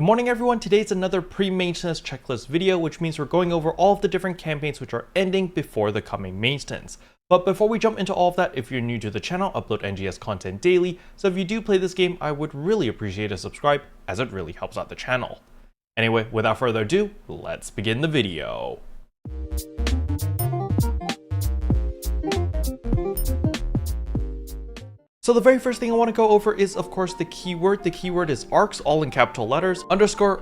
Good morning everyone, today's another pre-maintenance checklist video, which means we're going over all of the different campaigns which are ending before the coming maintenance. But before we jump into all of that, if you're new to the channel, I upload NGS content daily, so if you do play this game, I would really appreciate a subscribe, as it really helps out the channel. Anyway, without further ado, let's begin the video. So the very first thing I want to go over is, of course, the keyword. The keyword is Arks, all in capital letters, _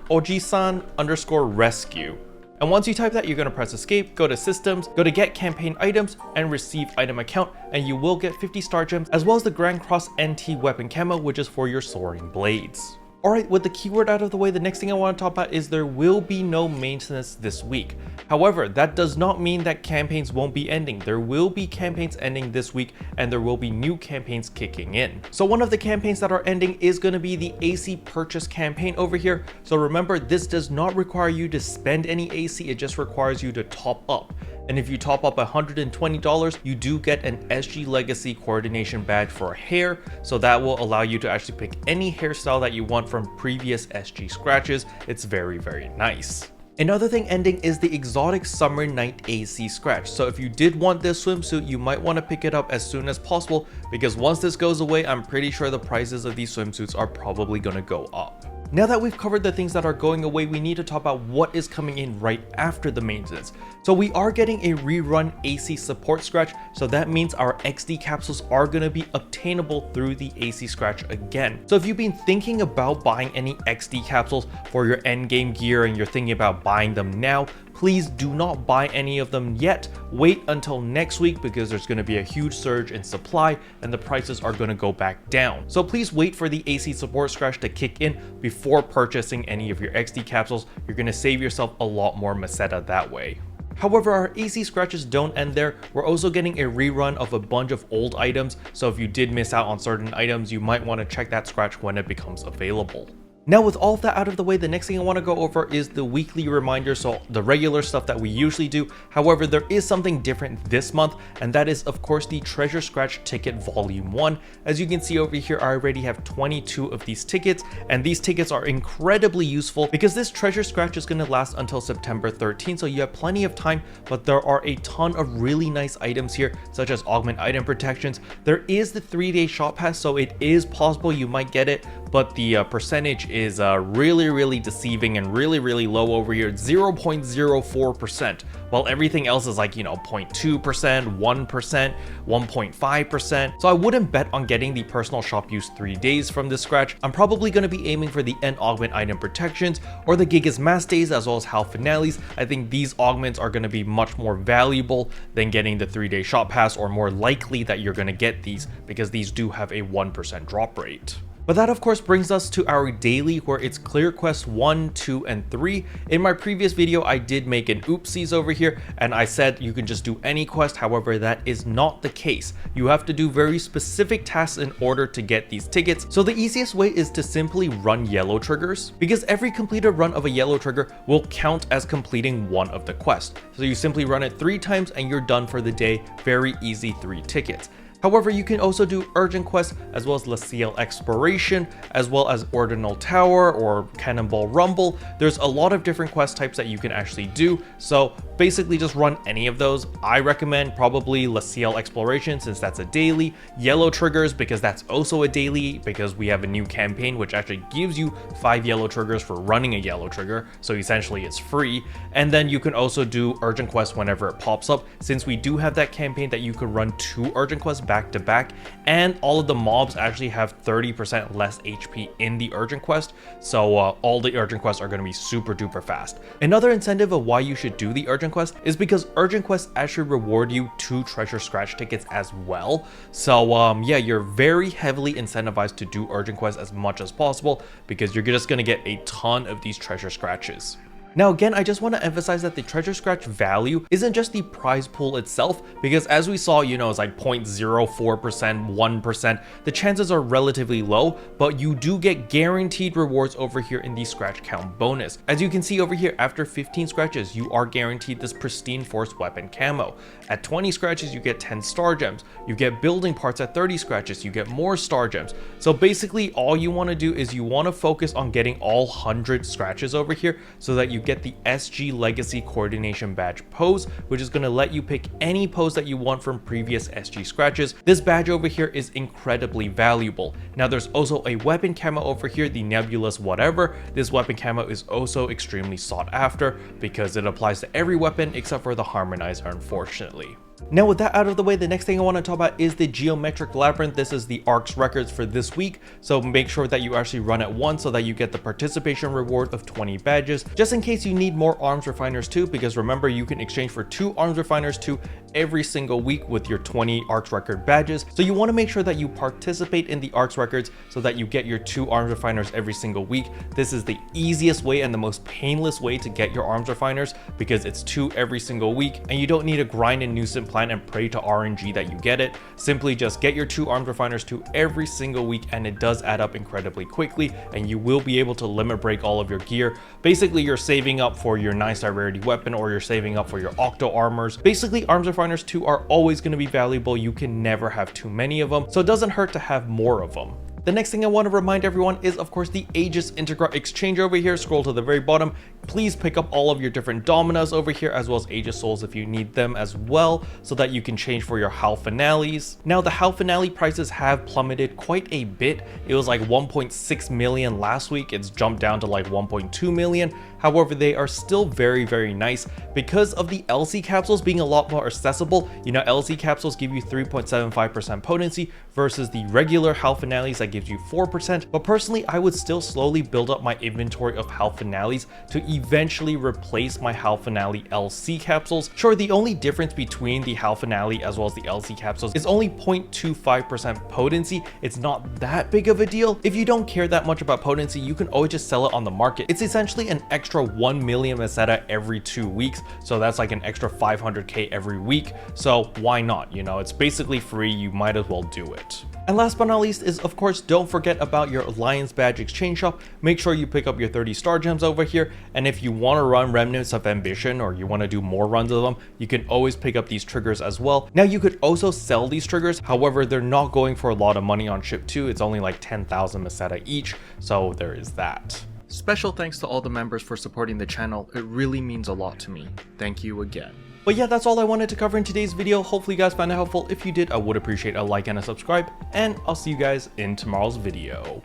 Ojisan _ rescue. And once you type that, you're going to press escape, go to systems, go to get campaign items, and receive item account, and you will get 50 star gems, as well as the Grand Cross NT weapon camo, which is for your soaring blades. Alright, with the keyword out of the way, the next thing I want to talk about is there will be no maintenance this week. However, that does not mean that campaigns won't be ending. There will be campaigns ending this week, and there will be new campaigns kicking in. So one of the campaigns that are ending is going to be the AC purchase campaign over here. So remember, this does not require you to spend any AC, it just requires you to top up. And if you top up $120, you do get an SG Legacy coordination badge for hair, so that will allow you to actually pick any hairstyle that you want from previous SG scratches. It's very, very nice. Another thing ending is the exotic summer night AC scratch. So if you did want this swimsuit, you might want to pick it up as soon as possible, because once this goes away, I'm pretty sure the prices of these swimsuits are probably going to go up. Now that we've covered the things that are going away, we need to talk about what is coming in right after the maintenance. So we are getting a rerun AC support scratch, so that means our XD capsules are going to be obtainable through the AC scratch again. So if you've been thinking about buying any XD capsules for your endgame gear and you're thinking about buying them now, please do not buy any of them yet. Wait until next week, because there's going to be a huge surge in supply and the prices are going to go back down. So please wait for the AC support scratch to kick in before purchasing any of your XD capsules. You're going to save yourself a lot more meseta that way. However, our AC scratches don't end there. We're also getting a rerun of a bunch of old items, so if you did miss out on certain items, you might want to check that scratch when it becomes available. Now with all of that out of the way, the next thing I want to go over is the weekly reminder, so the regular stuff that we usually do. However, there is something different this month, and that is of course the Treasure Scratch Ticket Volume 1. As you can see over here, I already have 22 of these tickets, and these tickets are incredibly useful because this Treasure Scratch is going to last until September 13th, so you have plenty of time, but there are a ton of really nice items here, such as augment item protections. There is the 3-day shop pass, so it is possible you might get it, but the percentage is really deceiving and really low over here. 0.04%, while everything else is like, 0.2%, 1%, 1.5%. So I wouldn't bet on getting the personal shop use 3 days from this scratch. I'm probably going to be aiming for the end augment item protections or the Gigas Mass days, as well as Hal finales. I think these augments are going to be much more valuable than getting the 3-day shop pass, or more likely that you're going to get these because these do have a 1% drop rate. But that of course brings us to our daily, where it's clear quest 1, 2, and 3. In my previous video, I did make an oopsies over here, and I said you can just do any quest. However, that is not the case. You have to do very specific tasks in order to get these tickets. So the easiest way is to simply run yellow triggers, because every completed run of a yellow trigger will count as completing one of the quests. So you simply run it 3 times and you're done for the day. Very easy 3 tickets. However, you can also do urgent quests, as well as La Ciel Exploration, as well as Ordinal Tower or Cannonball Rumble. There's a lot of different quest types that you can actually do, so basically just run any of those. I recommend probably La Ciel Exploration, since that's a daily, Yellow Triggers because that's also a daily, because we have a new campaign which actually gives you 5 yellow triggers for running a yellow trigger, so essentially it's free. And then you can also do urgent quests whenever it pops up, since we do have that campaign that you could run 2 urgent quests back to back, and all of the mobs actually have 30% less HP in the urgent quest, so all the urgent quests are going to be super duper fast. Another incentive of why you should do the urgent quest is because urgent quests actually reward you 2 treasure scratch tickets as well. So yeah, you're very heavily incentivized to do urgent quests as much as possible, because you're just going to get a ton of these treasure scratches. Now again, I just want to emphasize that the treasure scratch value isn't just the prize pool itself, because as we saw, it's like 0.04%, 1%. The chances are relatively low, but you do get guaranteed rewards over here in the scratch count bonus. As you can see over here, after 15 scratches, you are guaranteed this pristine force weapon camo. At 20 scratches, you get 10 star gems. You get building parts at 30 scratches, you get more star gems. So basically all you want to do is you want to focus on getting all 100 scratches over here so that you get the SG Legacy Coordination Badge pose, which is going to let you pick any pose that you want from previous SG scratches. This badge over here is incredibly valuable. Now there's also a weapon camo over here, the Nebulous whatever. This weapon camo is also extremely sought after because it applies to every weapon except for the Harmonizer, unfortunately. Now with that out of the way, the next thing I want to talk about is the Geometric Labyrinth. This is the Arks Records for this week, so make sure that you actually run it once so that you get the participation reward of 20 badges, just in case you need more Arms Refiners too, because remember, you can exchange for 2 Arms Refiners too every single week with your 20 Arks Record badges. So you want to make sure that you participate in the Arks Records so that you get your 2 Arms Refiners every single week. This is the easiest way and the most painless way to get your Arms Refiners because it's 2 every single week, and you don't need to grind and nuisance plan and pray to RNG that you get it. Simply just get your 2 Arms Refiners 2 every single week, and it does add up incredibly quickly, and you will be able to limit break all of your gear. Basically, you're saving up for your 9-star rarity weapon, or you're saving up for your Octo Armors. Basically, Arms Refiners 2 are always going to be valuable. You can never have too many of them, so it doesn't hurt to have more of them. The next thing I want to remind everyone is, of course, the Aegis Integra exchange over here. Scroll to the very bottom. Please pick up all of your different Dominas over here, as well as Aegis Souls if you need them as well, so that you can change for your HAL Finales. Now, the HAL Finale prices have plummeted quite a bit. It was like 1.6 million last week. It's jumped down to like 1.2 million. However, they are still very, very nice because of the LC capsules being a lot more accessible. LC capsules give you 3.75% potency versus the regular HAL Finales that gives you 4%. But personally, I would still slowly build up my inventory of HAL Finales to eventually replace my HAL Finale LC capsules. Sure, the only difference between the HAL Finale as well as the LC capsules is only 0.25% potency. It's not that big of a deal. If you don't care that much about potency, you can always just sell it on the market. It's essentially an extra 1 million meseta every 2 weeks, so that's like an extra 500k every week. So why not? It's basically free. You might as well do it. And last but not least is, of course, don't forget about your Alliance Badge exchange shop. Make sure you pick up your 30 star gems over here, and if you want to run Remnants of Ambition or you want to do more runs of them, you can always pick up these triggers as well. Now, you could also sell these triggers, however, they're not going for a lot of money on ship 2. It's only like 10,000 meseta each, so there is that. Special thanks to all the members for supporting the channel. It really means a lot to me. Thank you again. But yeah, that's all I wanted to cover in today's video. Hopefully you guys found it helpful. If you did, I would appreciate a like and a subscribe, and I'll see you guys in tomorrow's video.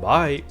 Bye!